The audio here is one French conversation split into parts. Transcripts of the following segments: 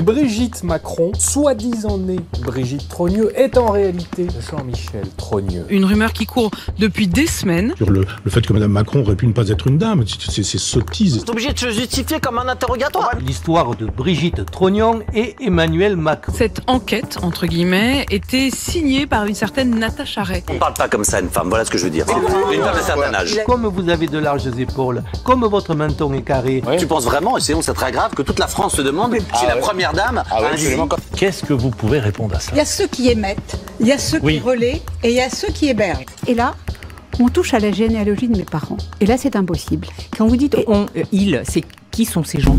Brigitte Macron, soi-disant née Brigitte Trogneux, est en réalité Jean-Michel Trogneux. Une rumeur qui court depuis des semaines. Sur le fait que Mme Macron aurait pu ne pas être une dame, c'est sottise. Vous êtes obligé de se justifier comme un interrogatoire. L'histoire de Brigitte Trogneux et Emmanuel Macron. Cette enquête, entre guillemets, était signée par une certaine Natacha Ray. On parle pas comme ça à une femme, voilà ce que je veux dire. Une femme de certain âge. Comme vous avez de larges épaules, comme votre menton est carré. Tu penses vraiment, et c'est très grave, que toute la France se demande si la première dame a un zizi. Qu'est-ce que vous pouvez répondre à ça? Il y a ceux qui émettent, il y a ceux qui relaient et il y a ceux qui hébergent. Et là, on touche à la généalogie de mes parents. Et là, c'est impossible. Quand vous dites on, il, c'est qui sont ces gens?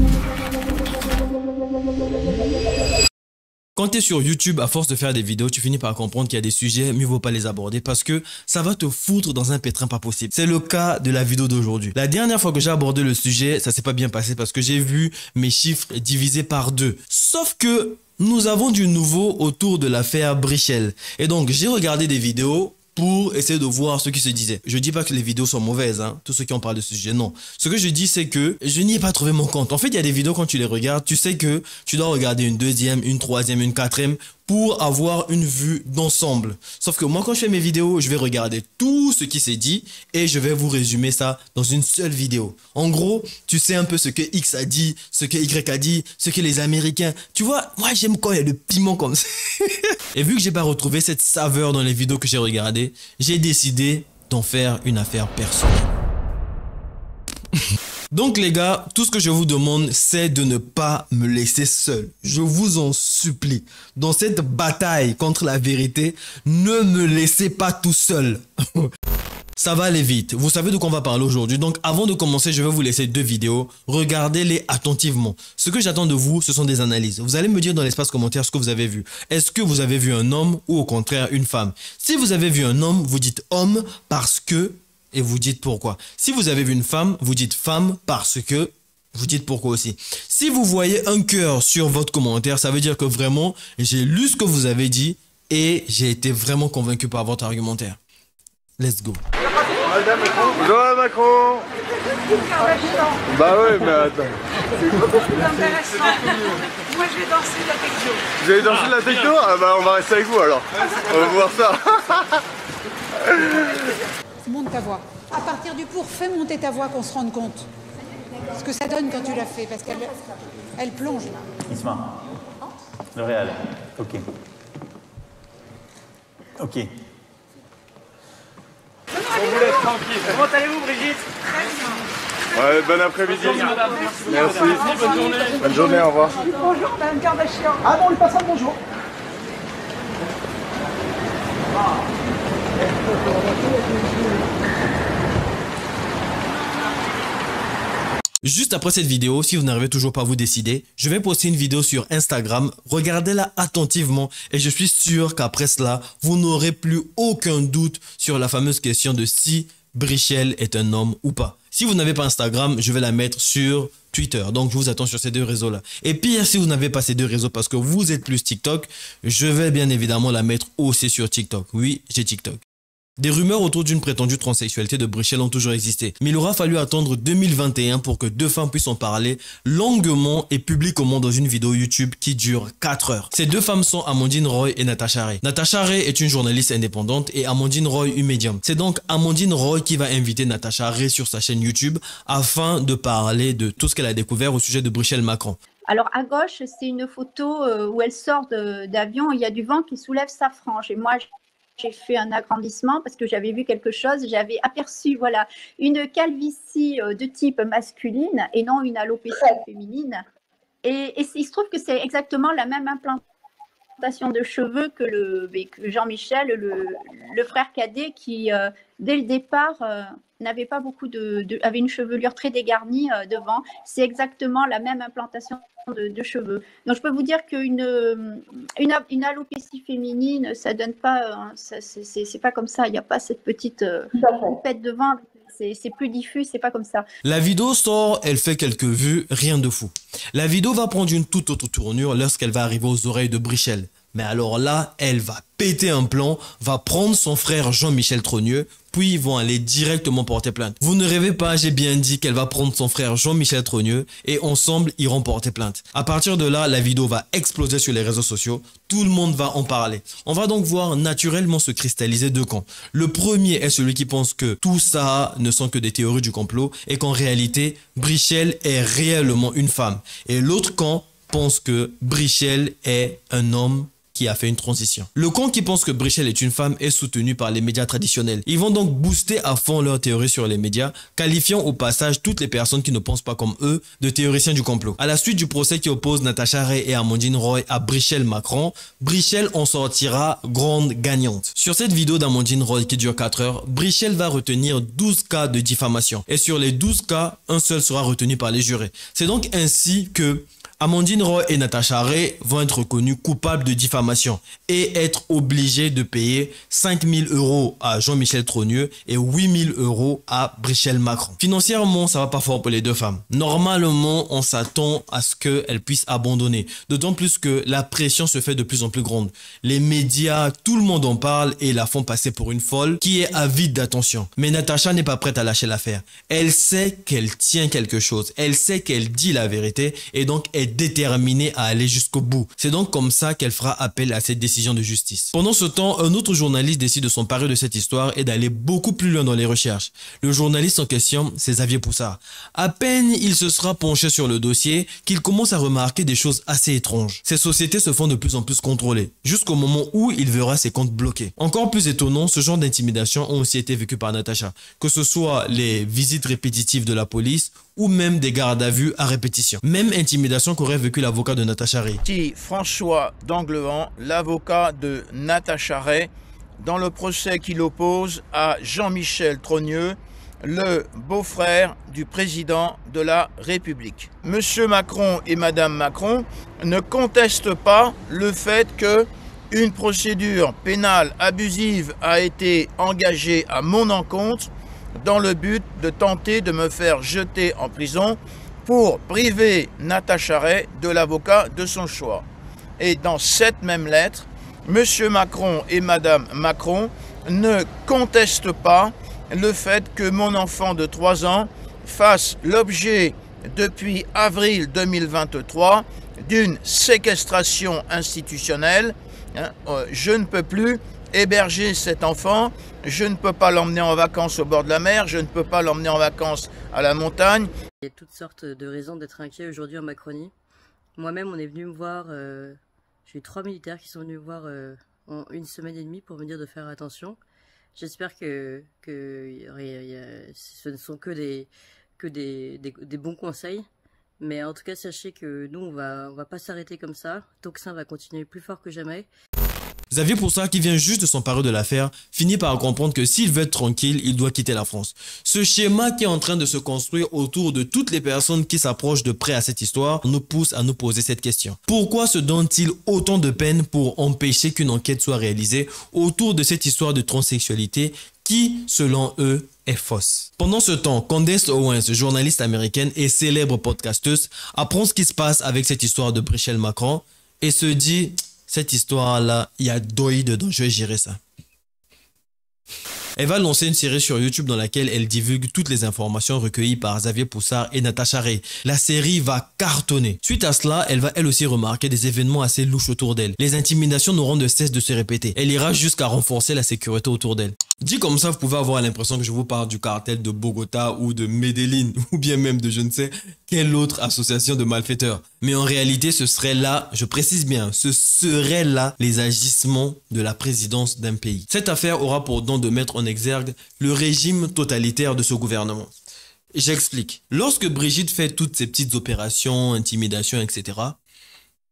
Quand tu es sur YouTube, à force de faire des vidéos, tu finis par comprendre qu'il y a des sujets, mieux vaut pas les aborder parce que ça va te foutre dans un pétrin pas possible. C'est le cas de la vidéo d'aujourd'hui. La dernière fois que j'ai abordé le sujet, ça s'est pas bien passé parce que j'ai vu mes chiffres divisés par 2. Sauf que nous avons du nouveau autour de l'affaire Brichel. Et donc, j'ai regardé des vidéos pour essayer de voir ce qui se disait. Je dis pas que les vidéos sont mauvaises, hein, tous ceux qui en parlent de ce sujet, non. Ce que je dis, c'est que je n'y ai pas trouvé mon compte. En fait, il y a des vidéos, quand tu les regardes, tu sais que tu dois regarder une deuxième, une troisième, une quatrième pour avoir une vue d'ensemble. Sauf que moi, quand je fais mes vidéos, je vais regarder tout ce qui s'est dit et je vais vous résumer ça dans une seule vidéo. En gros, tu sais un peu ce que X a dit, ce que Y a dit, ce que les Américains... Tu vois, moi, j'aime quand il y a le piment comme ça. Et vu que j'ai pas retrouvé cette saveur dans les vidéos que j'ai regardées, j'ai décidé d'en faire une affaire personnelle. Donc les gars, tout ce que je vous demande, c'est de ne pas me laisser seul. Je vous en supplie. Dans cette bataille contre la vérité, ne me laissez pas tout seul. Ça va aller vite. Vous savez de quoi on va parler aujourd'hui. Donc avant de commencer, je vais vous laisser 2 vidéos. Regardez-les attentivement. Ce que j'attends de vous, ce sont des analyses. Vous allez me dire dans l'espace commentaire ce que vous avez vu. Est-ce que vous avez vu un homme ou au contraire une femme? Si vous avez vu un homme, vous dites homme parce que... et vous dites pourquoi. Si vous avez vu une femme, vous dites femme parce que... vous dites pourquoi aussi. Si vous voyez un cœur sur votre commentaire, ça veut dire que vraiment, j'ai lu ce que vous avez dit et j'ai été vraiment convaincu par votre argumentaire. Let's go. Bonjour Macron. Bah ouais, mais attends. C'est beaucoup plus intéressant. Moi, je vais danser de la techno. Vous allez danser de la techno? Ah bah on va rester avec vous alors. On va voir ça. Monte ta voix. À partir du pour, fais monter ta voix qu'on se rende compte. Ce que ça donne quand tu la fais, parce qu'elle plonge. Isma, le réel. Ok. Ok. On vous laisse tranquille. Comment allez-vous, Brigitte? Ouais, bon après-midi. Merci. Bonne journée. Bonne journée, au revoir. Bonjour, Madame Kardashian. Ah bon, on lui passe un bonjour. Juste après cette vidéo, si vous n'arrivez toujours pas à vous décider, je vais poster une vidéo sur Instagram. Regardez-la attentivement et je suis sûr qu'après cela, vous n'aurez plus aucun doute sur la fameuse question de si Brichel est un homme ou pas. Si vous n'avez pas Instagram, je vais la mettre sur Twitter. Donc, je vous attends sur ces 2 réseaux-là. Et pire, si vous n'avez pas ces 2 réseaux parce que vous êtes plus TikTok, je vais bien évidemment la mettre aussi sur TikTok. Oui, j'ai TikTok. Des rumeurs autour d'une prétendue transsexualité de Brichel ont toujours existé, mais il aura fallu attendre 2021 pour que 2 femmes puissent en parler longuement et publiquement dans une vidéo YouTube qui dure 4 heures. Ces 2 femmes sont Amandine Roy et Natacha Ray. Natacha Ray est une journaliste indépendante et Amandine Roy une médium. C'est donc Amandine Roy qui va inviter Natacha Ray sur sa chaîne YouTube afin de parler de tout ce qu'elle a découvert au sujet de Brichel Macron. Alors à gauche, c'est une photo où elle sort d'avion, il y a du vent qui soulève sa frange et moi j'ai fait un agrandissement parce que j'avais vu quelque chose, j'avais aperçu voilà, une calvitie de type masculine et non une alopécie féminine. Et il se trouve que c'est exactement la même implantation de cheveux que Jean-Michel, le frère cadet qui, dès le départ, n'avait pas beaucoup avait une chevelure très dégarnie devant. C'est exactement la même implantation de cheveux. Donc je peux vous dire qu'une alopécie féminine, ça donne pas, c'est pas comme ça. Il n'y a pas cette petite pète devant. C'est plus diffus, c'est pas comme ça. La vidéo sort, elle fait quelques vues, rien de fou. La vidéo va prendre une toute autre tournure lorsqu'elle va arriver aux oreilles de Brichel. Mais alors là, elle va péter un plan, va prendre son frère Jean-Michel Trogneux puis vont aller directement porter plainte. Vous ne rêvez pas, j'ai bien dit qu'elle va prendre son frère Jean-Michel Trogneux et ensemble iront porter plainte. À partir de là, la vidéo va exploser sur les réseaux sociaux, tout le monde va en parler. On va donc voir naturellement se cristalliser deux camps. Le premier est celui qui pense que tout ça ne sont que des théories du complot et qu'en réalité, Brichel est réellement une femme. Et l'autre camp pense que Brichel est un homme qui a fait une transition. Le camp qui pense que Brichel est une femme est soutenu par les médias traditionnels. Ils vont donc booster à fond leur théorie sur les médias, qualifiant au passage toutes les personnes qui ne pensent pas comme eux de théoriciens du complot. À la suite du procès qui oppose Natacha Ray et Amandine Roy à Brichel Macron, Brichel en sortira grande gagnante. Sur cette vidéo d'Amandine Roy qui dure 4 heures, Brichel va retenir 12 cas de diffamation. Et sur les 12 cas, un seul sera retenu par les jurés. C'est donc ainsi que Amandine Roy et Natacha Ray vont être reconnus coupables de diffamation et être obligés de payer 5 000 € à Jean-Michel Trogneux et 8 000 € à Brichel Macron. Financièrement, ça va pas fort pour les deux femmes. Normalement, on s'attend à ce qu'elles puissent abandonner. D'autant plus que la pression se fait de plus en plus grande. Les médias, tout le monde en parle et la font passer pour une folle qui est avide d'attention. Mais Natacha n'est pas prête à lâcher l'affaire. Elle sait qu'elle tient quelque chose. Elle sait qu'elle dit la vérité et donc elle déterminée à aller jusqu'au bout. C'est donc comme ça qu'elle fera appel à cette décision de justice. Pendant ce temps, un autre journaliste décide de s'emparer de cette histoire et d'aller beaucoup plus loin dans les recherches. Le journaliste en question, c'est Xavier Poussard. À peine il se sera penché sur le dossier qu'il commence à remarquer des choses assez étranges. Ces sociétés se font de plus en plus contrôlées, jusqu'au moment où il verra ses comptes bloqués. Encore plus étonnant, ce genre d'intimidation ont aussi été vécues par Natacha, que ce soit les visites répétitives de la police ou même des gardes à vue à répétition. Même intimidation qu'aurait vécu l'avocat de Natacha Ray. François d'Anglevan, l'avocat de Natacha Ray, dans le procès qu'il oppose à Jean-Michel Trogneux, le beau-frère du président de la République. Monsieur Macron et Madame Macron ne contestent pas le fait que une procédure pénale abusive a été engagée à mon encontre dans le but de tenter de me faire jeter en prison pour priver Natacha Ray de l'avocat de son choix. Et dans cette même lettre, M. Macron et Mme Macron ne contestent pas le fait que mon enfant de 3 ans fasse l'objet depuis avril 2023 d'une séquestration institutionnelle. Je ne peux plus héberger cet enfant, je ne peux pas l'emmener en vacances au bord de la mer, je ne peux pas l'emmener en vacances à la montagne. Il y a toutes sortes de raisons d'être inquiet aujourd'hui en Macronie. Moi-même, on est venu me voir, j'ai eu 3 militaires qui sont venus me voir en 1 semaine et demie pour me dire de faire attention. J'espère que ce ne sont que des bons conseils. Mais en tout cas, sachez que nous, on va pas s'arrêter comme ça. Toxin va continuer plus fort que jamais. Xavier Poussard, qui vient juste de s'emparer de l'affaire, finit par comprendre que s'il veut être tranquille, il doit quitter la France. Ce schéma qui est en train de se construire autour de toutes les personnes qui s'approchent de près à cette histoire nous pousse à nous poser cette question. Pourquoi se donne-t-il autant de peine pour empêcher qu'une enquête soit réalisée autour de cette histoire de transsexualité qui, selon eux, est fausse? Pendant ce temps, Candace Owens, journaliste américaine et célèbre podcasteuse, apprend ce qui se passe avec cette histoire de Brichel Macron et se dit... Cette histoire-là, il y a doï dedans, je vais gérer ça. Elle va lancer une série sur YouTube dans laquelle elle divulgue toutes les informations recueillies par Xavier Poussard et Natacha Ray. La série va cartonner. Suite à cela, elle va elle aussi remarquer des événements assez louches autour d'elle. Les intimidations n'auront de cesse de se répéter. Elle ira jusqu'à renforcer la sécurité autour d'elle. Dit comme ça, vous pouvez avoir l'impression que je vous parle du cartel de Bogota ou de Medellín ou bien même de je ne sais quelle autre association de malfaiteurs. Mais en réalité, ce serait là, je précise bien, ce serait là les agissements de la présidence d'un pays. Cette affaire aura pour don de mettre en exergue le régime totalitaire de ce gouvernement. J'explique. Lorsque Brigitte fait toutes ces petites opérations, intimidations, etc.,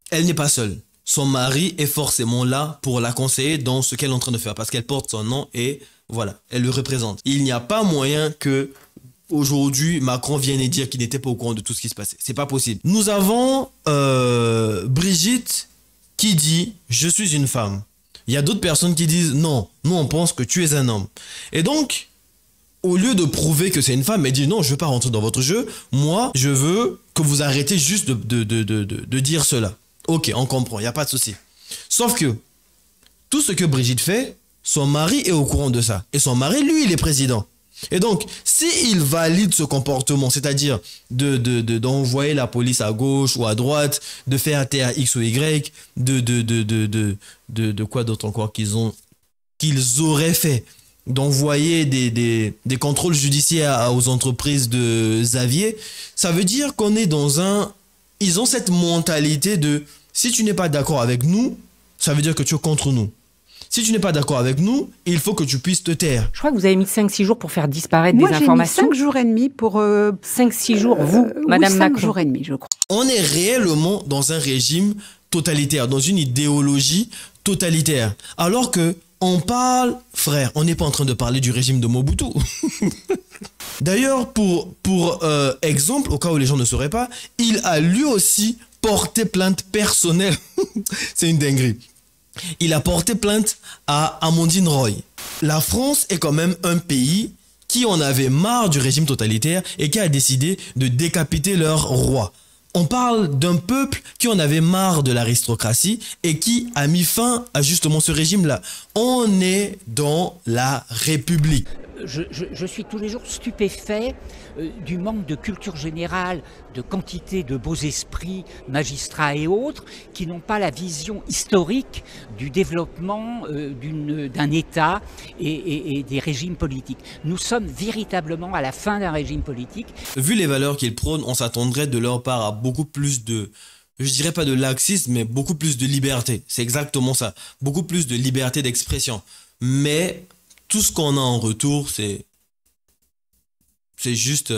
elle n'est pas seule. Son mari est forcément là pour la conseiller dans ce qu'elle est en train de faire parce qu'elle porte son nom et voilà, elle le représente. Il n'y a pas moyen que aujourd'hui Macron vienne et dire qu'il n'était pas au courant de tout ce qui se passait. C'est pas possible. Nous avons Brigitte qui dit « Je suis une femme ». Il y a d'autres personnes qui disent « Non, nous on pense que tu es un homme ». Et donc, au lieu de prouver que c'est une femme, elle dit « Non, je ne veux pas rentrer dans votre jeu. Moi, je veux que vous arrêtez juste de dire cela ». Ok, on comprend, il n'y a pas de souci. Sauf que tout ce que Brigitte fait, son mari est au courant de ça. Et son mari, lui, il est président. Et donc, s'il valide ce comportement, c'est-à-dire d'envoyer la police à gauche ou à droite, de faire taire X ou Y, de quoi d'autre encore qu'ils auraient fait, d'envoyer des contrôles judiciaires aux entreprises de Xavier, ça veut dire qu'on est dans un... Ils ont cette mentalité de, si tu n'es pas d'accord avec nous, ça veut dire que tu es contre nous. Si tu n'es pas d'accord avec nous, il faut que tu puisses te taire. Je crois que vous avez mis 5-6 jours pour faire disparaître Moi, des informations. Moi, j'ai mis 5 jours et demi pour... 5-6 jours, vous, Madame Macron. 5 jours et demi, je crois. On est réellement dans un régime totalitaire, dans une idéologie totalitaire. Alors que on parle, frère, on n'est pas en train de parler du régime de Mobutu. D'ailleurs, pour exemple, au cas où les gens ne sauraient pas, il a lui aussi porté plainte personnelle. C'est une dinguerie. Il a porté plainte à Amandine Roy. La France est quand même un pays qui en avait marre du régime totalitaire et qui a décidé de décapiter leur roi. On parle d'un peuple qui en avait marre de l'aristocratie et qui a mis fin à justement ce régime-là. On est dans la République. Je suis tous les jours stupéfait du manque de culture générale, de quantité de beaux esprits, magistrats et autres, qui n'ont pas la vision historique du développement d'un État et des régimes politiques. Nous sommes véritablement à la fin d'un régime politique. Vu les valeurs qu'ils prônent, on s'attendrait de leur part à beaucoup plus de... Je dirais pas de laxisme, mais beaucoup plus de liberté. C'est exactement ça. Beaucoup plus de liberté d'expression. Mais... tout ce qu'on a en retour, c'est juste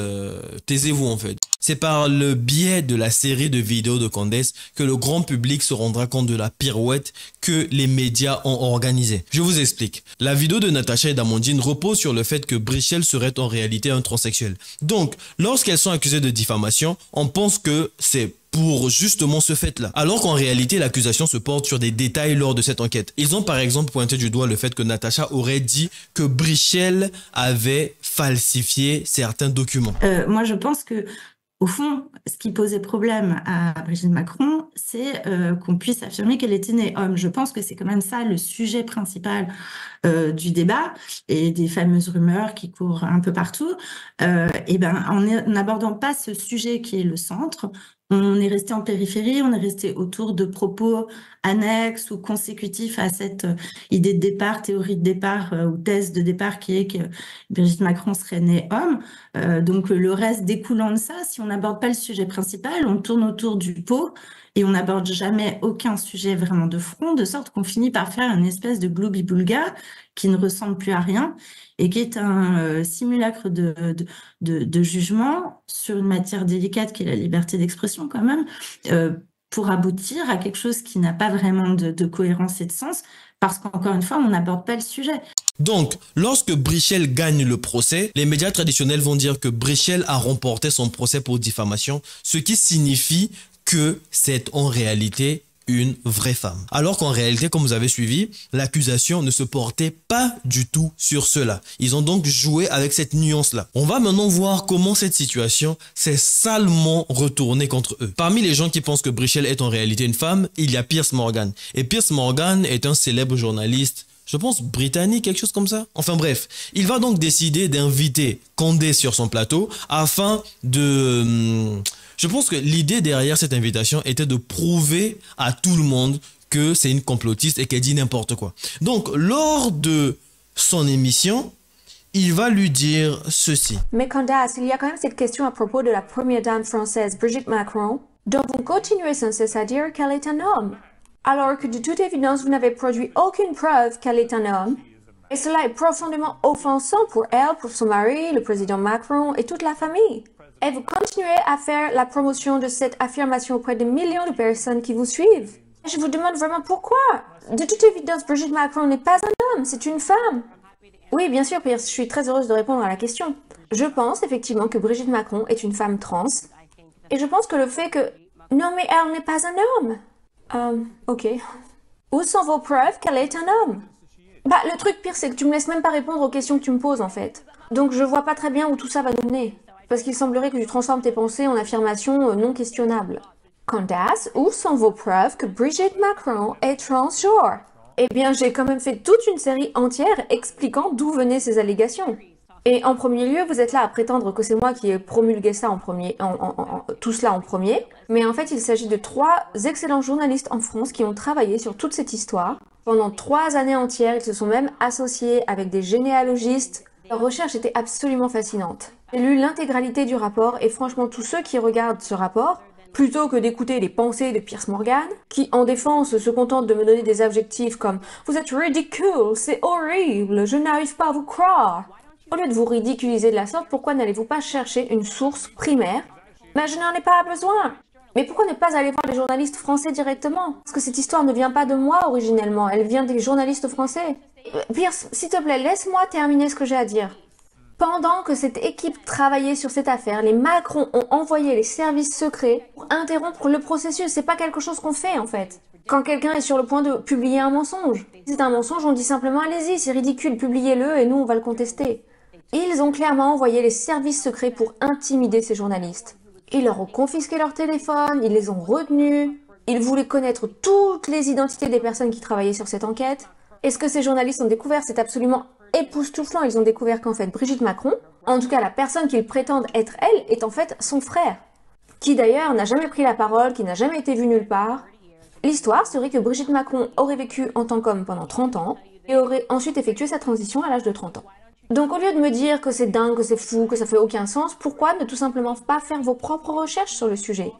taisez-vous en fait. C'est par le biais de la série de vidéos de Candace que le grand public se rendra compte de la pirouette que les médias ont organisée. Je vous explique. La vidéo de Natacha et d'Amandine repose sur le fait que Brichel serait en réalité un transsexuel. Donc, lorsqu'elles sont accusées de diffamation, on pense que c'est pour justement ce fait-là. Alors qu'en réalité, l'accusation se porte sur des détails lors de cette enquête. Ils ont par exemple pointé du doigt le fait que Natacha aurait dit que Brichel avait falsifié certains documents. Moi, je pense que au fond, ce qui posait problème à Brigitte Macron, c'est qu'on puisse affirmer qu'elle était née homme. Je pense que c'est quand même ça le sujet principal du débat et des fameuses rumeurs qui courent un peu partout. Et ben, en n'abordant pas ce sujet qui est le centre, on est resté en périphérie, on est resté autour de propos annexes ou consécutifs à cette idée de départ, théorie de départ ou thèse de départ qui est que Brigitte Macron serait née homme. Donc le reste découlant de ça, si on n'aborde pas le sujet principal, on tourne autour du pot et on n'aborde jamais aucun sujet vraiment de front, de sorte qu'on finit par faire une espèce de gloubi-boulga qui ne ressemble plus à rien et qui est un simulacre de jugement sur une matière délicate qui est la liberté d'expression quand même, pour aboutir à quelque chose qui n'a pas vraiment de cohérence et de sens, parce qu'encore une fois, on n'aborde pas le sujet. Donc, lorsque Brichel gagne le procès, les médias traditionnels vont dire que Brichel a remporté son procès pour diffamation, ce qui signifie que c'est en réalité une vraie femme. Alors qu'en réalité, comme vous avez suivi, l'accusation ne se portait pas du tout sur cela. Ils ont donc joué avec cette nuance-là. On va maintenant voir comment cette situation s'est salement retournée contre eux. Parmi les gens qui pensent que Brichel est en réalité une femme, il y a Piers Morgan. Et Piers Morgan est un célèbre journaliste, je pense britannique, quelque chose comme ça. Enfin bref, il va donc décider d'inviter Condé sur son plateau afin de... Je pense que l'idée derrière cette invitation était de prouver à tout le monde que c'est une complotiste et qu'elle dit n'importe quoi. Donc, lors de son émission, il va lui dire ceci. Mais Candace, il y a quand même cette question à propos de la première dame française, Brigitte Macron, dont vous continuez sans cesse à dire qu'elle est un homme, alors que de toute évidence, vous n'avez produit aucune preuve qu'elle est un homme. Et cela est profondément offensant pour elle, pour son mari, le président Macron et toute la famille. Et vous continuez à faire la promotion de cette affirmation auprès de millions de personnes qui vous suivent. Je vous demande vraiment pourquoi. De toute évidence, Brigitte Macron n'est pas un homme, c'est une femme. Oui, bien sûr, Pierre, je suis très heureuse de répondre à la question. Je pense effectivement que Brigitte Macron est une femme trans. Et je pense que le fait que... Non, mais elle n'est pas un homme. Ok. Où sont vos preuves qu'elle est un homme? Bah, le truc pire, c'est que tu me laisses même pas répondre aux questions que tu me poses, en fait. Donc je vois pas très bien où tout ça va nous mener. Parce qu'il semblerait que tu transformes tes pensées en affirmations non questionnables. Candace, où sont vos preuves que Brigitte Macron est transgenre? Eh bien, j'ai quand même fait toute une série entière expliquant d'où venaient ces allégations. Et en premier lieu, vous êtes là à prétendre que c'est moi qui ai promulgué ça en premier, tout cela en premier. Mais en fait, il s'agit de 3 excellents journalistes en France qui ont travaillé sur toute cette histoire. Pendant 3 années entières, ils se sont même associés avec des généalogistes. Leur recherche était absolument fascinante. J'ai lu l'intégralité du rapport et franchement, tous ceux qui regardent ce rapport, plutôt que d'écouter les pensées de Piers Morgan, qui en défense se contente de me donner des adjectifs comme « Vous êtes ridicule, c'est horrible, je n'arrive pas à vous croire ». Au lieu de vous ridiculiser de la sorte, pourquoi n'allez-vous pas chercher une source primaire? Mais je n'en ai pas besoin. Mais pourquoi ne pas aller voir les journalistes français directement? Parce que cette histoire ne vient pas de moi originellement, elle vient des journalistes français. Pierce, s'il te plaît, laisse-moi terminer ce que j'ai à dire. Pendant que cette équipe travaillait sur cette affaire, les Macron ont envoyé les services secrets pour interrompre le processus. C'est pas quelque chose qu'on fait en fait. Quand quelqu'un est sur le point de publier un mensonge. Si c'est un mensonge, on dit simplement allez-y, c'est ridicule, publiez-le et nous on va le contester. Ils ont clairement envoyé les services secrets pour intimider ces journalistes. Ils leur ont confisqué leur téléphone, ils les ont retenus, ils voulaient connaître toutes les identités des personnes qui travaillaient sur cette enquête. Et ce que ces journalistes ont découvert, c'est absolument époustouflant. Ils ont découvert qu'en fait, Brigitte Macron, en tout cas la personne qu'ils prétendent être elle, est en fait son frère. Qui d'ailleurs n'a jamais pris la parole, qui n'a jamais été vu nulle part. L'histoire serait que Brigitte Macron aurait vécu en tant qu'homme pendant 30 ans et aurait ensuite effectué sa transition à l'âge de 30 ans. Donc au lieu de me dire que c'est dingue, que c'est fou, que ça fait aucun sens, pourquoi ne tout simplement pas faire vos propres recherches sur le sujet?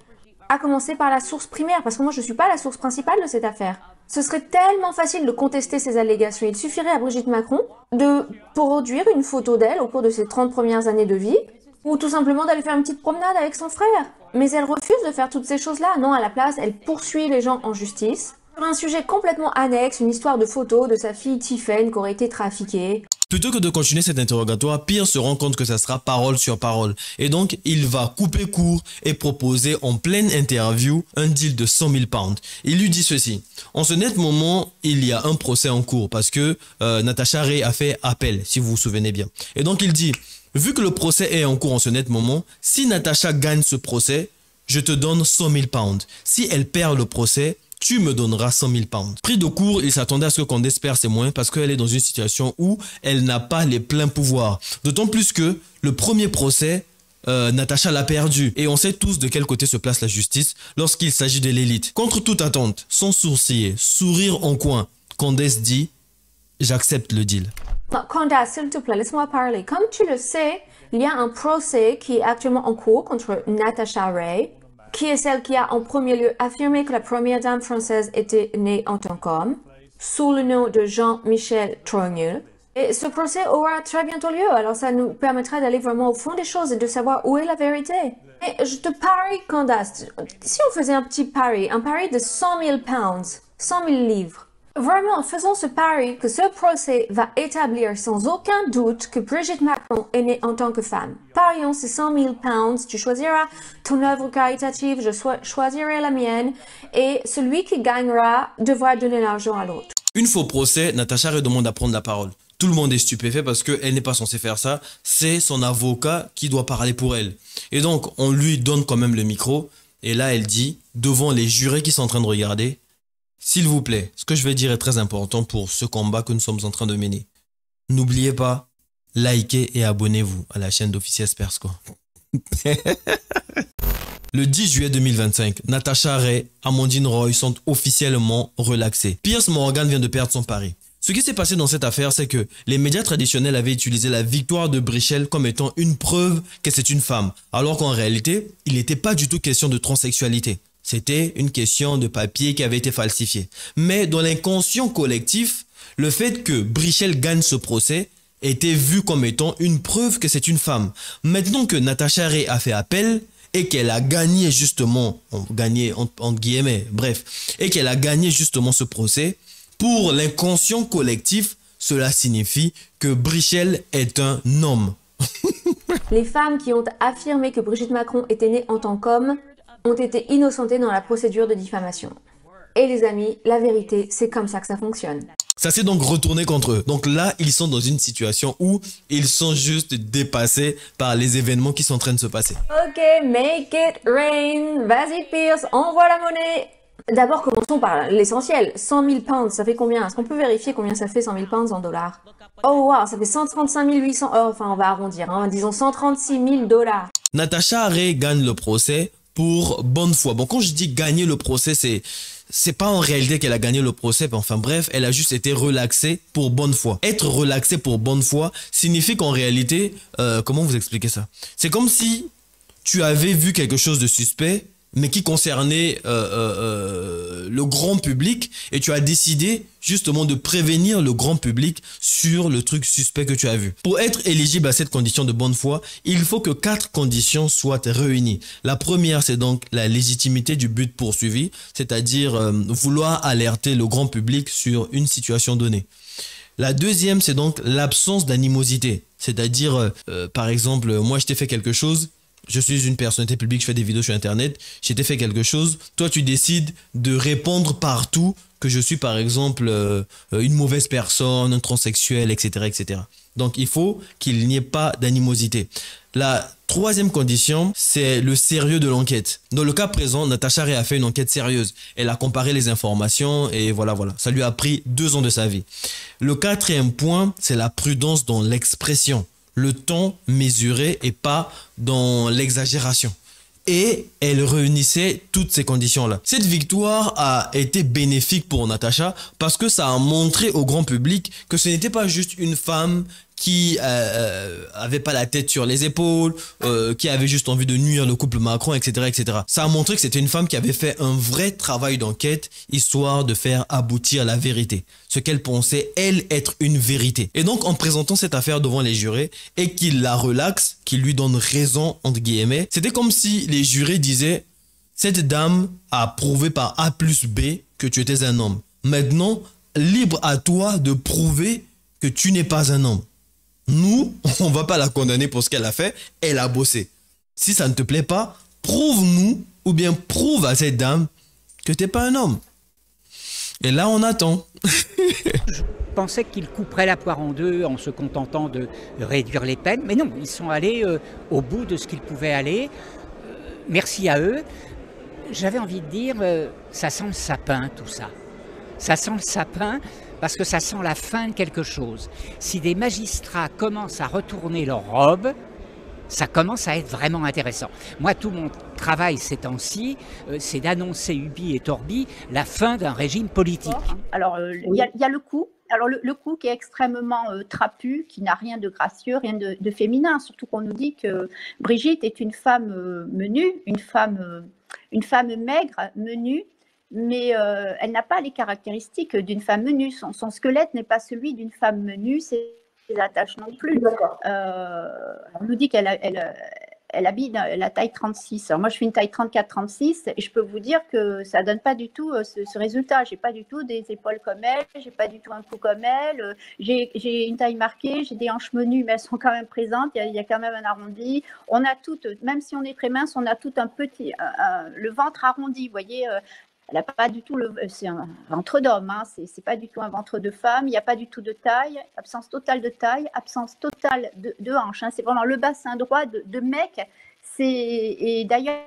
À commencer par la source primaire, parce que moi je suis pas la source principale de cette affaire. Ce serait tellement facile de contester ces allégations. Il suffirait à Brigitte Macron de produire une photo d'elle au cours de ses 30 premières années de vie, ou tout simplement d'aller faire une petite promenade avec son frère. Mais elle refuse de faire toutes ces choses-là. Non, à la place, elle poursuit les gens en justice. Sur un sujet complètement annexe, une histoire de photo de sa fille Tiffen qui aurait été trafiquée. Plutôt que de continuer cet interrogatoire, Pierre se rend compte que ça sera parole sur parole. Et donc, il va couper court et proposer en pleine interview un deal de 100 000 pounds. Il lui dit ceci. En ce net moment, il y a un procès en cours parce que Natacha Ray a fait appel, si vous vous souvenez bien. Et donc, il dit, vu que le procès est en cours en ce net moment, si Natacha gagne ce procès, je te donne 100 000 pounds. Si elle perd le procès, tu me donneras 100 000 pounds. Pris de court, il s'attendait à ce que Candace perd ses moyens parce qu'elle est dans une situation où elle n'a pas les pleins pouvoirs. D'autant plus que le premier procès, Natacha l'a perdu. Et on sait tous de quel côté se place la justice lorsqu'il s'agit de l'élite. Contre toute attente, sans sourciller, sourire en coin, Candace dit « J'accepte le deal ». Candace, s'il te plaît, laisse-moi parler. Comme tu le sais, il y a un procès qui est actuellement en cours contre Natacha Ray, qui est celle qui a en premier lieu affirmé que la première dame française était née en tant qu'homme, sous le nom de Jean-Michel Trogneux. Et ce procès aura très bientôt lieu, alors ça nous permettra d'aller vraiment au fond des choses et de savoir où est la vérité. Et je te parie, Candace, si on faisait un petit pari, un pari de 100 000 pounds, 100 000 livres, vraiment, faisons ce pari que ce procès va établir sans aucun doute que Brigitte Macron est née en tant que femme. Parions ces 100 000 pounds, tu choisiras ton œuvre caritative, je choisirai la mienne, et celui qui gagnera devra donner l'argent à l'autre. Une fois au procès, Natacha Ray demande à prendre la parole. Tout le monde est stupéfait parce qu'elle n'est pas censée faire ça. C'est son avocat qui doit parler pour elle. Et donc, on lui donne quand même le micro. Et là, elle dit, devant les jurés qui sont en train de regarder, s'il vous plaît, ce que je vais dire est très important pour ce combat que nous sommes en train de mener. N'oubliez pas, likez et abonnez-vous à la chaîne d'Officiel Persco. Le 10 juillet 2025, Natacha Ray, Amandine Roy sont officiellement relaxées. Piers Morgan vient de perdre son pari. Ce qui s'est passé dans cette affaire, c'est que les médias traditionnels avaient utilisé la victoire de Brichel comme étant une preuve que c'est une femme, alors qu'en réalité, il n'était pas du tout question de transsexualité. C'était une question de papier qui avait été falsifié. Mais dans l'inconscient collectif, le fait que Brichel gagne ce procès était vu comme étant une preuve que c'est une femme. Maintenant que Natacha Ray a fait appel et qu'elle a gagné justement, entre guillemets, bref, et qu'elle a gagné justement ce procès, pour l'inconscient collectif, cela signifie que Brichel est un homme. Les femmes qui ont affirmé que Brigitte Macron était née en tant qu'homme ont été innocentées dans la procédure de diffamation. Et les amis, la vérité, c'est comme ça que ça fonctionne. Ça s'est donc retourné contre eux. Donc là, ils sont dans une situation où ils sont juste dépassés par les événements qui sont en train de se passer. Ok, make it rain. Vas-y Pierce, envoie la monnaie. D'abord, commençons par l'essentiel. 100 000 pounds, ça fait combien? Est-ce qu'on peut vérifier combien ça fait 100 000 pounds en dollars? Oh wow, ça fait 135 800... Oh, enfin, on va arrondir, hein, disons 136 000 $. Natasha Harret gagne le procès pour bonne foi. Bon, quand je dis gagner le procès, c'est pas en réalité qu'elle a gagné le procès, mais enfin bref, elle a juste été relaxée pour bonne foi. Être relaxée pour bonne foi signifie qu'en réalité, comment vous expliquer ça? C'est comme si tu avais vu quelque chose de suspect, mais qui concernait le grand public, et tu as décidé justement de prévenir le grand public sur le truc suspect que tu as vu. Pour être éligible à cette condition de bonne foi, il faut que 4 conditions soient réunies. La première, c'est donc la légitimité du but poursuivi, c'est-à-dire vouloir alerter le grand public sur une situation donnée. La deuxième, c'est donc l'absence d'animosité, c'est-à-dire, par exemple, moi je t'ai fait quelque chose, je suis une personnalité publique, je fais des vidéos sur internet, j'ai fait quelque chose, toi tu décides de répondre partout que je suis par exemple une mauvaise personne, un transsexuel, etc., etc. Donc il faut qu'il n'y ait pas d'animosité. La troisième condition, c'est le sérieux de l'enquête. Dans le cas présent, Natasha Harret a fait une enquête sérieuse. Elle a comparé les informations et voilà. Ça lui a pris 2 ans de sa vie. Le quatrième point, c'est la prudence dans l'expression. Le ton mesuré et pas dans l'exagération. Et elle réunissait toutes ces conditions-là. Cette victoire a été bénéfique pour Natasha parce que ça a montré au grand public que ce n'était pas juste une femme qui avait pas la tête sur les épaules, qui avait juste envie de nuire le couple Macron, etc., etc. Ça a montré que c'était une femme qui avait fait un vrai travail d'enquête, histoire de faire aboutir la vérité. Ce qu'elle pensait, elle, être une vérité. Et donc, en présentant cette affaire devant les jurés, et qu'il la relaxe, qu'il lui donne raison, entre guillemets, c'était comme si les jurés disaient « Cette dame a prouvé par A plus B que tu étais un homme. Maintenant, libre à toi de prouver que tu n'es pas un homme. » Nous, on va pas la condamner pour ce qu'elle a fait, elle a bossé. Si ça ne te plaît pas, prouve-nous ou bien prouve à cette dame que t'es pas un homme. Et là, on attend. Je pensais qu'ils couperaient la poire en deux en se contentant de réduire les peines, mais non, ils sont allés au bout de ce qu'ils pouvaient aller. Merci à eux. J'avais envie de dire, ça sent le sapin tout ça. Ça sent le sapin. Parce que ça sent la fin de quelque chose. Si des magistrats commencent à retourner leur robe, ça commence à être vraiment intéressant. Moi, tout mon travail ces temps-ci, c'est d'annoncer ubi et torbi la fin d'un régime politique. Alors, il y a le coup. Alors, le coup qui est extrêmement trapu, qui n'a rien de gracieux, rien de féminin. Surtout qu'on nous dit que Brigitte est une femme menue, une femme maigre, menue. Mais elle n'a pas les caractéristiques d'une femme menue. Son squelette n'est pas celui d'une femme menue, ses attaches non plus. On nous dit qu'elle habille la taille 36. Alors moi, je fais une taille 34-36 et je peux vous dire que ça ne donne pas du tout ce résultat. Je n'ai pas du tout des épaules comme elle, je n'ai pas du tout un cou comme elle. J'ai une taille marquée, j'ai des hanches menues, mais elles sont quand même présentes. Il y a quand même un arrondi. On a toutes, même si on est très mince, on a tout un petit, le ventre arrondi, vous voyez. Elle n'a pas du tout c'est un ventre d'homme, hein, c'est pas du tout un ventre de femme, il n'y a pas du tout de taille, absence totale de taille, absence totale de hanche, hein, c'est vraiment le bassin droit de mec. Et d'ailleurs,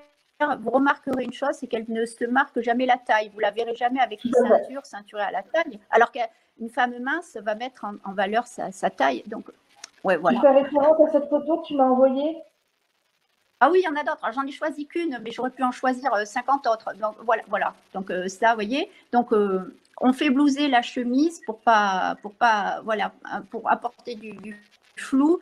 vous remarquerez une chose, c'est qu'elle ne se marque jamais la taille, vous la verrez jamais avec une ceinture ceinturée à la taille, alors qu'une femme mince va mettre en valeur sa taille. Donc, ouais, voilà. Tu fais référence à cette photo que tu m'as envoyée? Ah oui, il y en a d'autres. J'en ai choisi qu'une, mais j'aurais pu en choisir 50 autres. Donc voilà. Donc ça, vous voyez. Donc on fait blouser la chemise pour apporter du flou.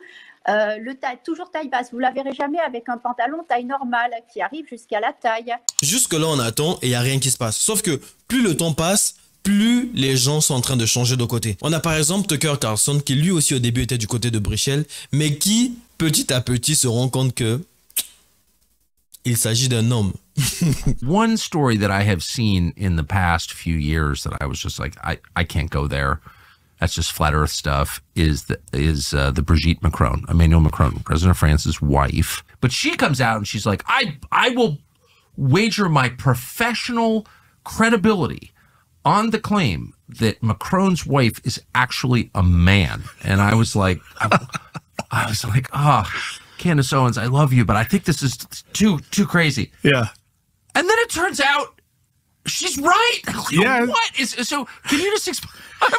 Toujours taille basse. Vous la verrez jamais avec un pantalon taille normale qui arrive jusqu'à la taille. Jusque là, on attend et il n'y a rien qui se passe. Sauf que plus le temps passe, plus les gens sont en train de changer de côté. On a par exemple Tucker Carlson qui lui aussi au début était du côté de Brichel, mais qui petit à petit se rend compte que il s'agit d'un homme. One story that I have seen in the past few years that I was just like, I can't go there. That's just flat earth stuff. Is the Brigitte Macron, Emmanuel Macron, President of France's wife. But she comes out and she's like, I will wager my professional credibility on the claim that Macron's wife is actually a man. And I was like, oh, Candace Owens, I love you, but I think this is too crazy. Yeah. And then it turns out She's right. Yes. What is so? Can you just explain?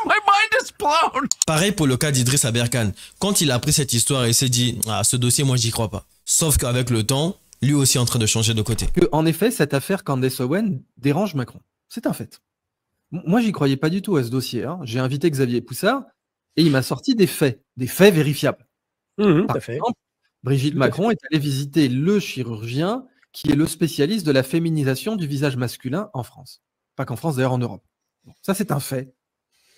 My mind is blown. Pareil pour le cas d'Idriss Aberkane. Quand il a appris cette histoire, il s'est dit « Ah, ce dossier, moi, j'y crois pas. » Sauf qu'avec le temps, lui aussi est en train de changer de côté. En effet, cette affaire Candace Owen dérange Macron. C'est un fait. Moi, j'y croyais pas du tout à ce dossier. Hein. J'ai invité Xavier Poussard et il m'a sorti des faits vérifiables. Par exemple, Brigitte Macron est allée visiter le chirurgien qui est le spécialiste de la féminisation du visage masculin en France. Pas qu'en France, d'ailleurs en Europe. Bon, ça, c'est un fait.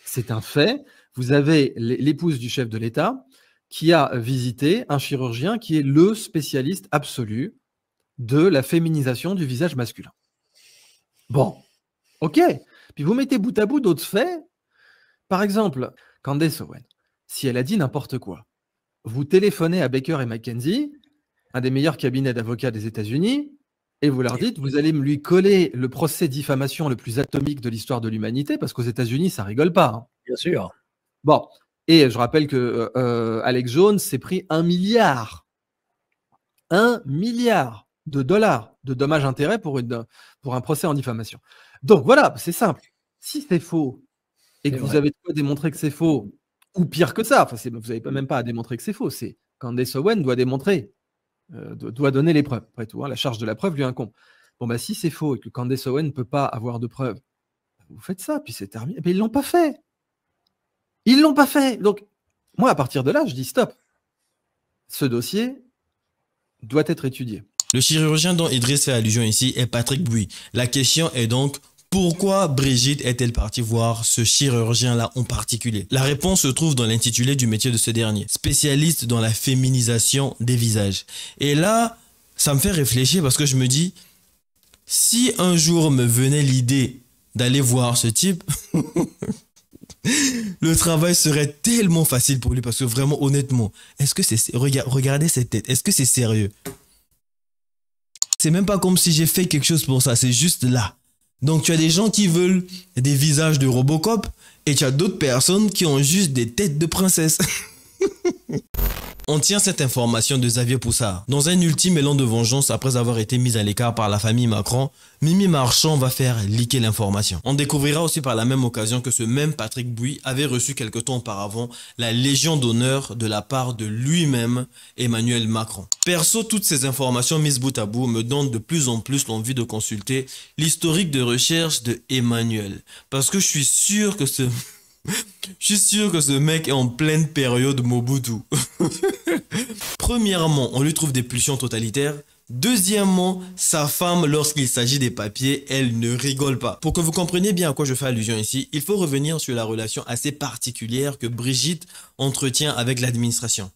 C'est un fait. Vous avez l'épouse du chef de l'État qui a visité un chirurgien qui est le spécialiste absolu de la féminisation du visage masculin. Bon, ok. Puis vous mettez bout à bout d'autres faits. Par exemple, Candace Owen, si elle a dit n'importe quoi, vous téléphonez à Baker et McKenzie, un des meilleurs cabinets d'avocats des États-Unis, et vous leur dites, vous allez lui coller le procès diffamation le plus atomique de l'histoire de l'humanité, parce qu'aux États-Unis, ça rigole pas. Hein. Bien sûr. Bon, et je rappelle que Alex Jones s'est pris 1 milliard de dollars de dommages-intérêts pour un procès en diffamation. Donc voilà, c'est simple. Si c'est faux, et que vous avez de quoi démontrer que c'est faux, ou pire que ça, vous n'avez même pas à démontrer que c'est faux, c'est Candace Owen doit démontrer, doit donner les preuves. Après tout, hein, la charge de la preuve lui incombe. Bon, bah si c'est faux et que Candace Owen ne peut pas avoir de preuves, vous faites ça, puis c'est terminé. Mais ils ne l'ont pas fait. Ils ne l'ont pas fait. Donc, moi, à partir de là, je dis stop. Ce dossier doit être étudié. Le chirurgien dont Idriss fait allusion ici est Patrick Bouy. La question est donc, pourquoi Brigitte est-elle partie voir ce chirurgien-là en particulier? La réponse se trouve dans l'intitulé du métier de ce dernier, spécialiste dans la féminisation des visages. Et là, ça me fait réfléchir parce que je me dis, si un jour me venait l'idée d'aller voir ce type, le travail serait tellement facile pour lui parce que vraiment, honnêtement, est-ce que c'est... Regardez cette tête, est-ce que c'est sérieux? C'est même pas comme si j'ai fait quelque chose pour ça, c'est juste là. Donc tu as des gens qui veulent des visages de Robocop et tu as d'autres personnes qui ont juste des têtes de princesse. On tient cette information de Xavier Poussard. Dans un ultime élan de vengeance après avoir été mise à l'écart par la famille Macron, Mimi Marchand va faire leaker l'information. On découvrira aussi par la même occasion que ce même Patrick Bouy avait reçu quelque temps auparavant la Légion d'honneur de la part de lui-même Emmanuel Macron. Perso, toutes ces informations mises bout à bout me donnent de plus en plus l'envie de consulter l'historique de recherche de Emmanuel. Parce que je suis sûr que ce mec est en pleine période Mobutu. Premièrement, on lui trouve des pulsions totalitaires. Deuxièmement, sa femme, lorsqu'il s'agit des papiers, elle ne rigole pas. Pour que vous compreniez bien à quoi je fais allusion ici, il faut revenir sur la relation assez particulière que Brigitte entretient avec l'administration.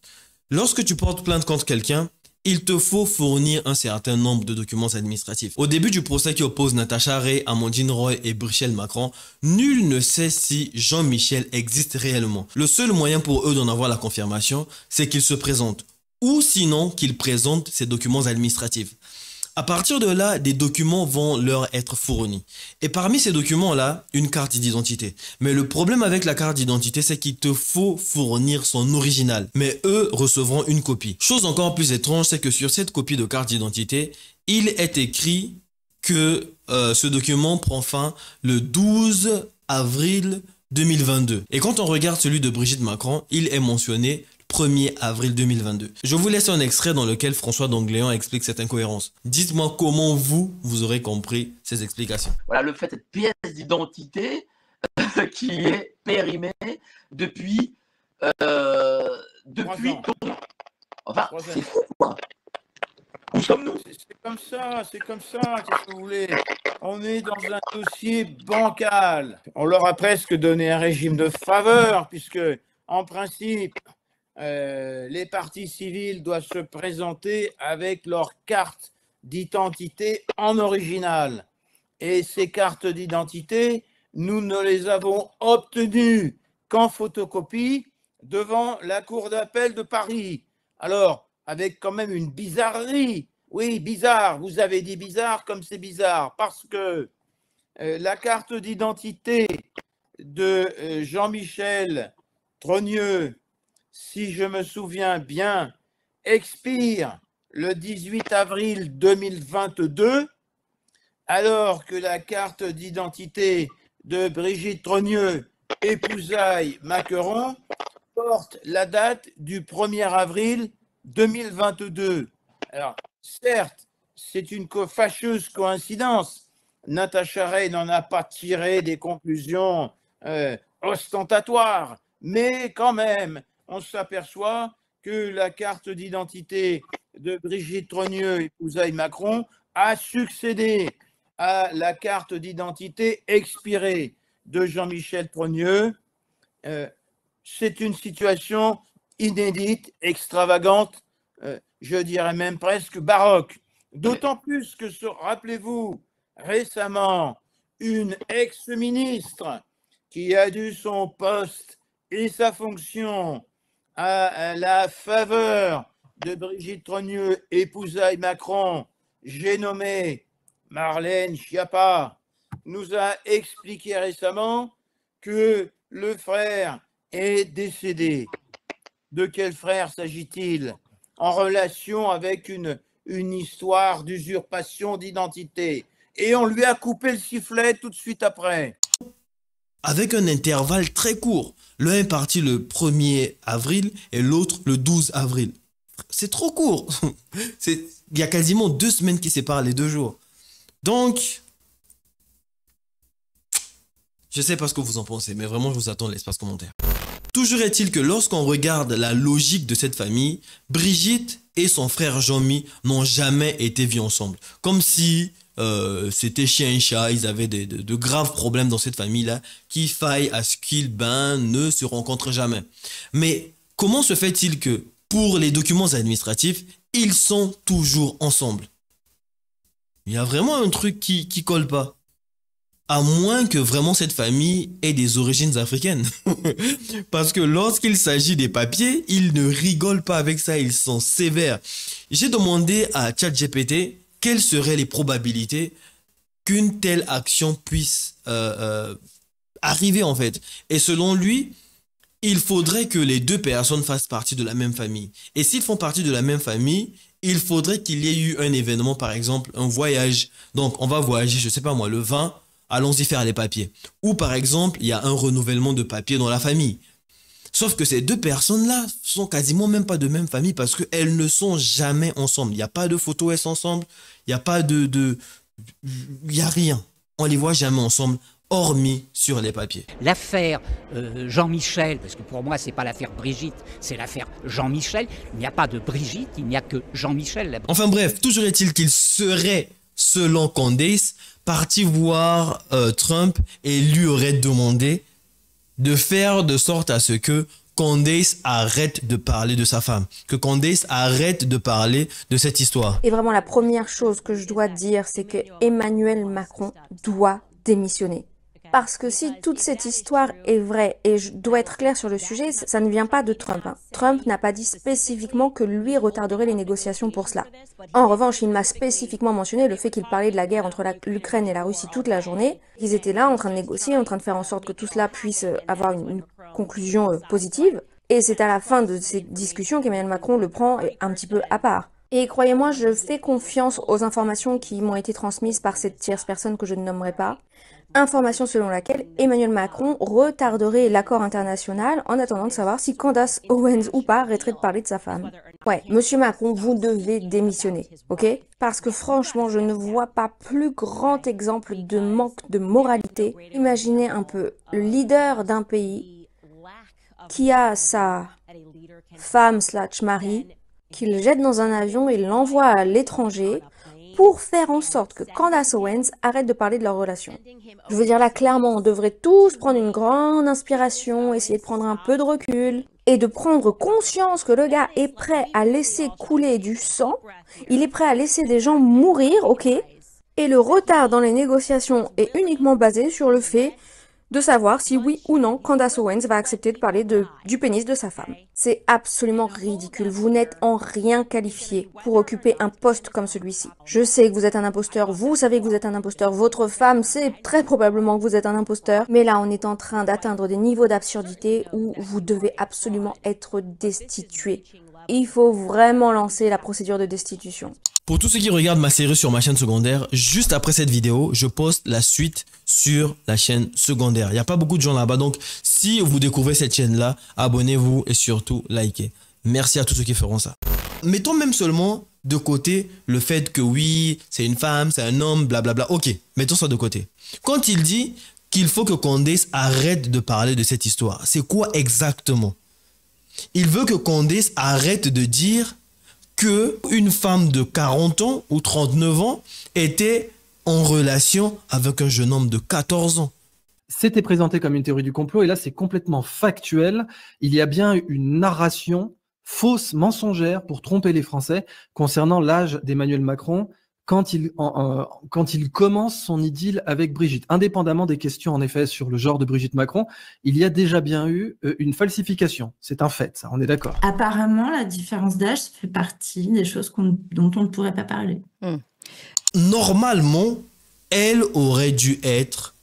Lorsque tu portes plainte contre quelqu'un, il te faut fournir un certain nombre de documents administratifs. Au début du procès qui oppose Natacha Ray, Amandine Roy et Brichel Macron, nul ne sait si Jean-Michel existe réellement. Le seul moyen pour eux d'en avoir la confirmation, c'est qu'ils se présentent, ou sinon qu'ils présentent ces documents administratifs. À partir de là, des documents vont leur être fournis. Et parmi ces documents-là, une carte d'identité. Mais le problème avec la carte d'identité, c'est qu'il te faut fournir son original. Mais eux recevront une copie. Chose encore plus étrange, c'est que sur cette copie de carte d'identité, il est écrit que ce document prend fin le 12 avril 2022. Et quand on regarde celui de Brigitte Macron, il est mentionné 1er avril 2022. Je vous laisse un extrait dans lequel François Dongléan explique cette incohérence. Dites-moi comment vous aurez compris ces explications. Voilà le fait de cette pièce d'identité qui est périmée depuis... Enfin, c'est fou, quoi. Où sommes-nous? C'est comme ça, qu'est-ce que vous voulez? On est dans un dossier bancal. On leur a presque donné un régime de faveur, puisque, en principe, les partis civils doivent se présenter avec leur carte d'identité en original. Et ces cartes d'identité, nous ne les avons obtenues qu'en photocopie devant la Cour d'appel de Paris. Alors, avec quand même une bizarrerie. Oui, bizarre, vous avez dit bizarre comme c'est bizarre, parce que la carte d'identité de Jean-Michel Trogneux, si je me souviens bien, expire le 18 avril 2022, alors que la carte d'identité de Brigitte Trogneux, épousaille Macron, porte la date du 1er avril 2022. Alors, certes, c'est une fâcheuse coïncidence. Natacha Ray n'en a pas tiré des conclusions ostentatoires, mais quand même, on s'aperçoit que la carte d'identité de Brigitte Trogneux, épousaille Macron, a succédé à la carte d'identité expirée de Jean-Michel Trogneux. C'est une situation inédite, extravagante, je dirais même presque baroque. D'autant plus que, rappelez-vous, récemment, une ex-ministre qui a dû son poste et sa fonction à la faveur de Brigitte Trogneux, épousaille Macron, j'ai nommé Marlène Schiappa, nous a expliqué récemment que le frère est décédé. De quel frère s'agit-il? En relation avec une histoire d'usurpation d'identité. Et on lui a coupé le sifflet tout de suite après. Avec un intervalle très court. L'un est parti le 1er avril et l'autre le 12 avril. C'est trop court. Il y a quasiment 2 semaines qui séparent les 2 jours. Donc, je sais pas ce que vous en pensez, mais vraiment, je vous attends dans l'espace commentaire. Toujours est-il que lorsqu'on regarde la logique de cette famille, Brigitte et son frère Jean-Mi n'ont jamais été vus ensemble. Comme si c'était chien et chat, ils avaient de graves problèmes dans cette famille-là, qui faillent à ce qu'ils ne se rencontrent jamais. Mais comment se fait-il que pour les documents administratifs, ils sont toujours ensemble? Il y a vraiment un truc qui colle pas. À moins que vraiment cette famille ait des origines africaines. Parce que lorsqu'il s'agit des papiers, ils ne rigolent pas avec ça, ils sont sévères. J'ai demandé à ChatGPT quelles seraient les probabilités qu'une telle action puisse arriver en fait. Et selon lui, il faudrait que les 2 personnes fassent partie de la même famille. Et s'ils font partie de la même famille, il faudrait qu'il y ait eu un événement, par exemple un voyage. Donc on va voyager, je sais pas moi, le 20, allons-y faire les papiers. Ou par exemple, il y a un renouvellement de papiers dans la famille. Sauf que ces 2 personnes-là sont quasiment même pas de même famille parce qu'elles ne sont jamais ensemble. Il n'y a pas de photo elles sont ensemble, il n'y a pas il n'y a rien. On les voit jamais ensemble, hormis sur les papiers. L'affaire Jean-Michel, parce que pour moi c'est pas l'affaire Brigitte, c'est l'affaire Jean-Michel. Il n'y a pas de Brigitte, il n'y a que Jean-Michel. Enfin bref, toujours est-il qu'il serait, selon Candace, parti voir Trump et lui aurait demandé de faire de sorte à ce que Candace arrête de parler de sa femme, que Candace arrête de parler de cette histoire. Et vraiment la première chose que je dois dire, c'est que Emmanuel Macron doit démissionner. Parce que si toute cette histoire est vraie, et je dois être clair sur le sujet, ça ne vient pas de Trump. Trump n'a pas dit spécifiquement que lui retarderait les négociations pour cela. En revanche, il m'a spécifiquement mentionné le fait qu'il parlait de la guerre entre l'Ukraine et la Russie toute la journée. Ils étaient là en train de négocier, en train de faire en sorte que tout cela puisse avoir une conclusion positive. Et c'est à la fin de ces discussions qu'Emmanuel Macron le prend un petit peu à part. Et croyez-moi, je fais confiance aux informations qui m'ont été transmises par cette tierce personne que je ne nommerai pas. Information selon laquelle Emmanuel Macron retarderait l'accord international en attendant de savoir si Candace Owens ou pas arrêterait de parler de sa femme. Ouais, monsieur Macron, vous devez démissionner, ok? Parce que franchement, je ne vois pas plus grand exemple de manque de moralité. Imaginez un peu le leader d'un pays qui a sa femme/mari, qu'il jette dans un avion et l'envoie à l'étranger pour faire en sorte que Candace Owens arrête de parler de leur relation. Je veux dire là, clairement, on devrait tous prendre une grande inspiration, essayer de prendre un peu de recul et de prendre conscience que le gars est prêt à laisser couler du sang, il est prêt à laisser des gens mourir, ok? Et le retard dans les négociations est uniquement basé sur le fait de savoir si oui ou non Candace Owens va accepter de parler du pénis de sa femme. C'est absolument ridicule. Vous n'êtes en rien qualifié pour occuper un poste comme celui-ci. Je sais que vous êtes un imposteur, vous savez que vous êtes un imposteur, votre femme sait très probablement que vous êtes un imposteur, mais là on est en train d'atteindre des niveaux d'absurdité où vous devez absolument être destitué. il faut vraiment lancer la procédure de destitution. Pour tous ceux qui regardent ma série sur ma chaîne secondaire, juste après cette vidéo, je poste la suite sur la chaîne secondaire. Il n'y a pas beaucoup de gens là-bas, donc si vous découvrez cette chaîne-là, abonnez-vous et surtout likez. Merci à tous ceux qui feront ça. Mettons même seulement de côté le fait que oui, c'est une femme, c'est un homme, blablabla. Ok, mettons ça de côté. Quand il dit qu'il faut que Candace arrête de parler de cette histoire, c'est quoi exactement? Il veut que Candace arrête de dire que une femme de 40 ans ou 39 ans était en relation avec un jeune homme de 14 ans. C'était présenté comme une théorie du complot et là c'est complètement factuel. Il y a bien une narration fausse, mensongère pour tromper les Français concernant l'âge d'Emmanuel Macron quand il commence son idylle avec Brigitte. Indépendamment des questions en effet sur le genre de Brigitte Macron, il y a déjà bien eu une falsification. C'est un fait, ça, on est d'accord. Apparemment, la différence d'âge fait partie des choses dont on ne pourrait pas parler. Normalement, elle aurait dû être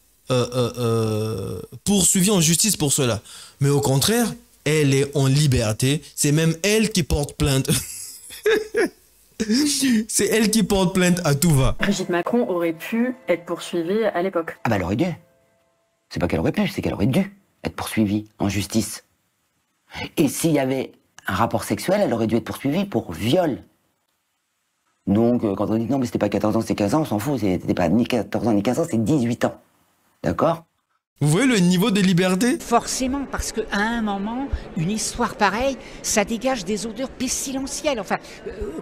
poursuivie en justice pour cela. Mais au contraire, elle est en liberté. C'est même elle qui porte plainte. C'est elle qui porte plainte à tout va. Brigitte Macron aurait pu être poursuivie à l'époque. Ah bah elle aurait dû. C'est pas qu'elle aurait pu, c'est qu'elle aurait dû être poursuivie en justice. Et s'il y avait un rapport sexuel, elle aurait dû être poursuivie pour viol. Donc quand on dit non mais c'était pas 14 ans, c'est 15 ans, on s'en fout, c'était pas ni 14 ans ni 15 ans, c'est 18 ans. D'accord ? Vous voyez le niveau de liberté? Forcément, parce qu'à un moment, une histoire pareille, ça dégage des odeurs pestilentielles. Enfin,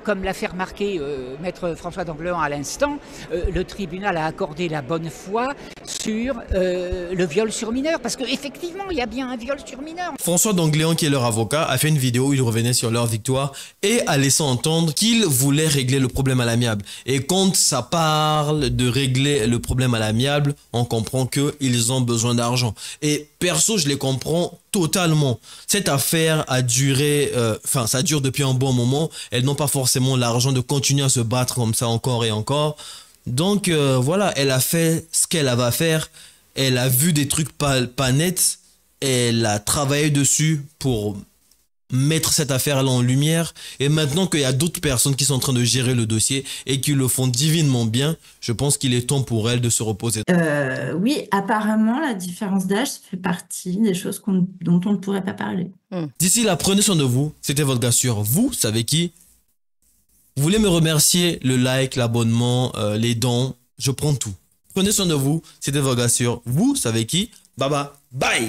comme l'a fait remarquer maître François d'Anglean à l'instant, le tribunal a accordé la bonne foi sur le viol sur mineur, parce qu'effectivement, il y a bien un viol sur mineur. François d'Anglean, qui est leur avocat, a fait une vidéo où il revenait sur leur victoire et a laissé entendre qu'il voulait régler le problème à l'amiable. Et quand ça parle de régler le problème à l'amiable, on comprend qu'ils ont besoin d'argent. Et perso, je les comprends totalement. Cette affaire a duré, ça dure depuis un bon moment. Elles n'ont pas forcément l'argent de continuer à se battre comme ça encore et encore. Donc voilà, elle a fait ce qu'elle avait à faire. Elle a vu des trucs pas nets. Elle a travaillé dessus pour mettre cette affaire-là en lumière. Et maintenant qu'il y a d'autres personnes qui sont en train de gérer le dossier et qui le font divinement bien, je pense qu'il est temps pour elle de se reposer. Oui, apparemment, la différence d'âge fait partie des choses dont on ne pourrait pas parler. D'ici là, prenez soin de vous. C'était votre gars sûr. Vous savez qui? Vous voulez me remercier? Le like, l'abonnement, les dons, je prends tout. Prenez soin de vous. C'était votre gars sûr. Vous savez qui? Bye bye. Bye.